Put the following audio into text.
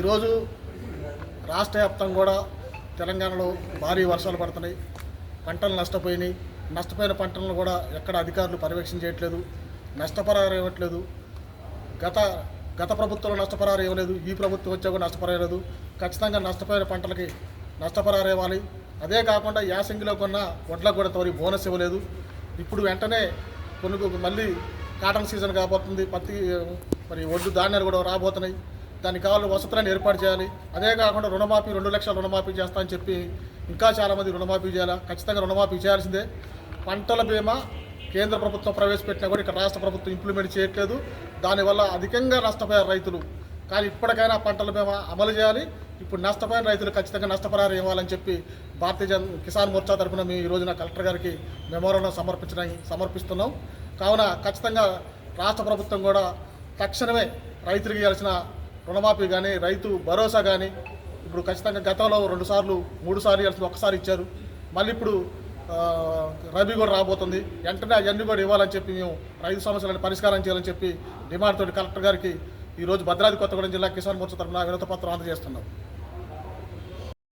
ఈరోజు రాష్ట్ర వ్యాప్తంగా కూడా తెలంగాణలో భారీ వర్షాలు పడుతున్నాయి. పంటలు నష్టపోయినాయి. నష్టపోయిన పంటలను కూడా ఎక్కడ అధికారులు పర్యవేక్షణ చేయట్లేదు, నష్టపరిహారం ఇవ్వట్లేదు. గత ప్రభుత్వంలో నష్టపరిహారం ఇవ్వలేదు, ఈ ప్రభుత్వం వచ్చా కూడా నష్టపరిహారం లేదు. ఖచ్చితంగా నష్టపోయిన పంటలకి నష్టపరిహారం ఇవ్వాలి. అదే కాకుండా యాసంగిలో కొన్న వడ్లకు కూడా తోరి బోనస్ ఇవ్వలేదు. ఇప్పుడు వెంటనే మళ్ళీ కాటన్ సీజన్ కాబోతుంది, పత్తి మరి ఒడ్డు ధాన్యాలు కూడా రాబోతున్నాయి. దానికి కావాలని వసతులను ఏర్పాటు చేయాలి. అదే కాకుండా రుణమాఫీ 2 లక్షల రుణమాఫీ చేస్తా అని చెప్పి ఇంకా చాలామంది రుణమాఫీ చేయాలి. ఖచ్చితంగా రుణమాఫీ చేయాల్సిందే. పంటల బీమా కేంద్ర ప్రభుత్వం ప్రవేశపెట్టినా కూడా ఇక్కడ రాష్ట్ర ప్రభుత్వం ఇంప్లిమెంట్ చేయట్లేదు. దానివల్ల అధికంగా నష్టపోయారు రైతులు. కానీ ఇప్పటికైనా పంటల బీమా అమలు చేయాలి. ఇప్పుడు నష్టపోయిన రైతులు ఖచ్చితంగా నష్టపరిహారం ఇవ్వాలని చెప్పి భారతీయ కిసాన్ మోర్చా తరఫున మేము ఈ రోజున కలెక్టర్ గారికి మెమోరాండం సమర్పిస్తున్నాం. కావున ఖచ్చితంగా రాష్ట్ర ప్రభుత్వం కూడా తక్షణమే రైతులకు ఇవ్వాల్సిన రుణమాఫీ కానీ, రైతు భరోసా కానీ ఇప్పుడు ఖచ్చితంగా గతంలో 2 సార్లు 3 సార్లు ఇవ్వాల్సిన ఒకసారి ఇచ్చారు. మళ్ళీ ఇప్పుడు రబీ కూడా రాబోతుంది. వెంటనే అవన్నీ కూడా ఇవ్వాలని చెప్పి మేము రైతు సమస్యలను పరిష్కారం చేయాలని చెప్పి డిమాండ్ తోటి కలెక్టర్ గారికి ఈరోజు భద్రాద్రి కొత్తగూడెం జిల్లా కిసాన్ మోర్చా తరఫున వినతి పత్రం అందజేస్తున్నాం.